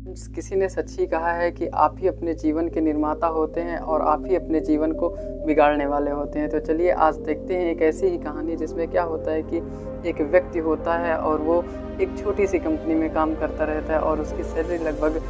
किसी ने सच ही कहा है कि आप ही अपने जीवन के निर्माता होते हैं और आप ही अपने जीवन को बिगाड़ने वाले होते हैं। तो चलिए आज देखते हैं एक ऐसी ही कहानी जिसमें क्या होता है कि एक व्यक्ति होता है और वो एक छोटी सी कंपनी में काम करता रहता है और उसकी सैलरी लगभग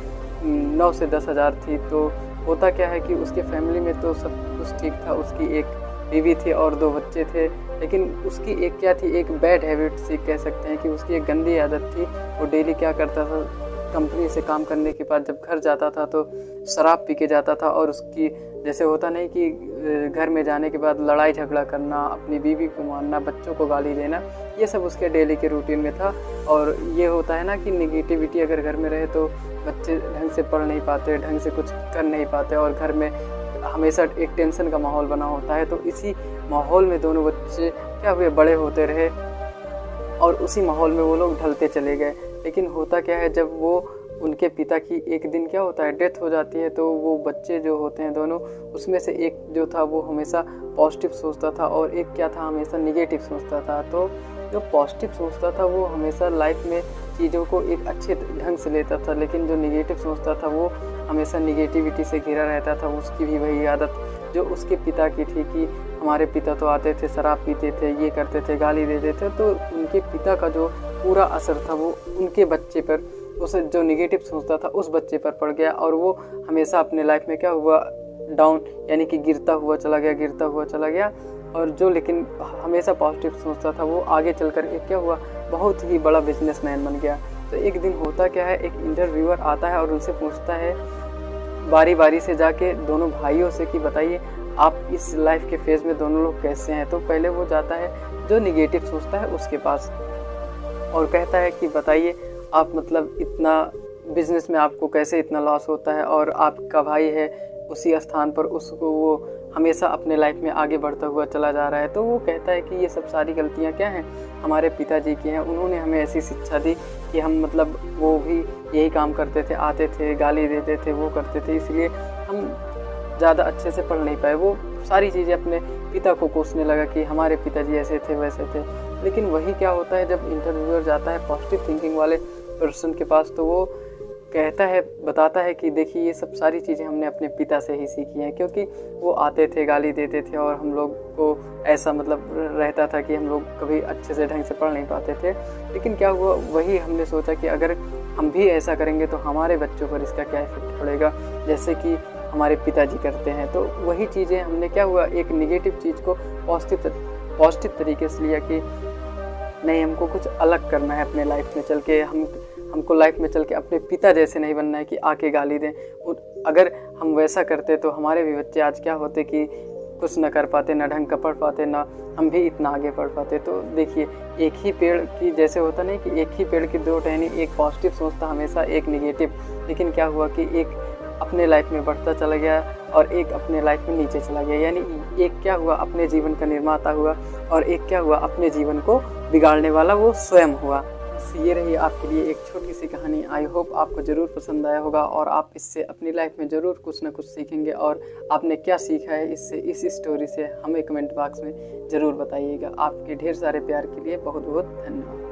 9 से 10 हज़ार थी। तो होता क्या है कि उसके फैमिली में तो सब कुछ ठीक था, उसकी एक बीवी थी और 2 बच्चे थे, लेकिन उसकी एक क्या थी, एक बैड हैबिट सी कह सकते हैं कि उसकी एक गंदी आदत थी। वो डेली क्या करता था, कंपनी से काम करने के बाद जब घर जाता था तो शराब पी के जाता था और उसकी जैसे होता नहीं कि घर में जाने के बाद लड़ाई झगड़ा करना, अपनी बीवी को मारना, बच्चों को गाली देना, ये सब उसके डेली के रूटीन में था। और ये होता है ना कि निगेटिविटी अगर घर में रहे तो बच्चे ढंग से पढ़ नहीं पाते, ढंग से कुछ कर नहीं पाते और घर में हमेशा एक टेंशन का माहौल बना होता है। तो इसी माहौल में दोनों बच्चे क्या हुए, बड़े होते रहे और उसी माहौल में वो लोग ढलते चले गए। लेकिन होता क्या है, जब वो उनके पिता की एक दिन क्या होता है डेथ हो जाती है, तो वो बच्चे जो होते हैं दोनों, उसमें से एक जो था वो हमेशा पॉजिटिव सोचता था और एक क्या था, हमेशा निगेटिव सोचता था। तो जो पॉजिटिव सोचता था वो हमेशा लाइफ में चीज़ों को एक अच्छे ढंग से लेता था, लेकिन जो निगेटिव सोचता था वो हमेशा निगेटिविटी से घिरा रहता था। उसकी भी वही आदत जो उसके पिता की थी कि हमारे पिता तो आते थे, शराब पीते थे, ये करते थे, गाली देते थे। तो उनके पिता का जो पूरा असर था वो उनके बच्चे पर, उसे जो निगेटिव सोचता था उस बच्चे पर पड़ गया और वो हमेशा अपने लाइफ में क्या हुआ, डाउन यानी कि गिरता हुआ चला गया। और जो लेकिन हमेशा पॉजिटिव सोचता था वो आगे चलकर एक क्या हुआ, बहुत ही बड़ा बिजनेसमैन बन गया। तो एक दिन होता क्या है, एक इंटरव्यूअर आता है और उनसे पूछता है बारी बारी से जाके दोनों भाइयों से कि बताइए आप इस लाइफ के फेज़ में दोनों लोग कैसे हैं। तो पहले वो जाता है जो निगेटिव सोचता है उसके पास और कहता है कि बताइए आप मतलब इतना बिजनेस में आपको कैसे इतना लॉस होता है और आपका भाई है उसी स्थान पर, उसको वो हमेशा अपने लाइफ में आगे बढ़ता हुआ चला जा रहा है। तो वो कहता है कि ये सब सारी गलतियाँ क्या हैं, हमारे पिताजी की हैं। उन्होंने हमें ऐसी शिक्षा दी कि हम मतलब वो भी यही काम करते थे, आते थे, गाली देते थे, वो करते थे, इसलिए हम ज़्यादा अच्छे से पढ़ नहीं पाए। वो सारी चीज़ें अपने पिता को कोसने लगा कि हमारे पिताजी ऐसे थे वैसे थे। लेकिन वही क्या होता है, जब इंटरव्यूअर जाता है पॉजिटिव थिंकिंग वाले पर्सन के पास तो वो कहता है, बताता है कि देखिए ये सब सारी चीज़ें हमने अपने पिता से ही सीखी हैं, क्योंकि वो आते थे, गाली देते थे और हम लोग को ऐसा मतलब रहता था कि हम लोग कभी अच्छे से ढंग से पढ़ नहीं पाते थे। लेकिन क्या हुआ, वही हमने सोचा कि अगर हम भी ऐसा करेंगे तो हमारे बच्चों पर इसका क्या इफेक्ट पड़ेगा, जैसे कि हमारे पिताजी करते हैं। तो वही चीज़ें हमने क्या हुआ, एक निगेटिव चीज़ को पॉजिटिव तरीके से लिया कि नहीं, हमको कुछ अलग करना है अपने लाइफ में चल के, हमको लाइफ में चल के अपने पिता जैसे नहीं बनना है कि आके गाली दें। अगर हम वैसा करते तो हमारे भी बच्चे आज क्या होते कि कुछ न कर पाते, ना ढंग का पढ़ पाते, ना हम भी इतना आगे बढ़ पाते। तो देखिए एक ही पेड़ की जैसे होता नहीं कि एक ही पेड़ की 2 टहनी, एक पॉजिटिव सोचता हमेशा, एक निगेटिव। लेकिन क्या हुआ कि एक अपने लाइफ में बढ़ता चला गया और एक अपने लाइफ में नीचे चला गया। यानी एक क्या हुआ, अपने जीवन का निर्माता हुआ और एक क्या हुआ, अपने जीवन को बिगाड़ने वाला वो स्वयं हुआ। ये रही आपके लिए एक छोटी सी कहानी। आई होप आपको ज़रूर पसंद आया होगा और आप इससे अपनी लाइफ में ज़रूर कुछ ना कुछ सीखेंगे। और आपने क्या सीखा है इससे, इस स्टोरी से, हमें कमेंट बॉक्स में ज़रूर बताइएगा। आपके ढेर सारे प्यार के लिए बहुत बहुत धन्यवाद।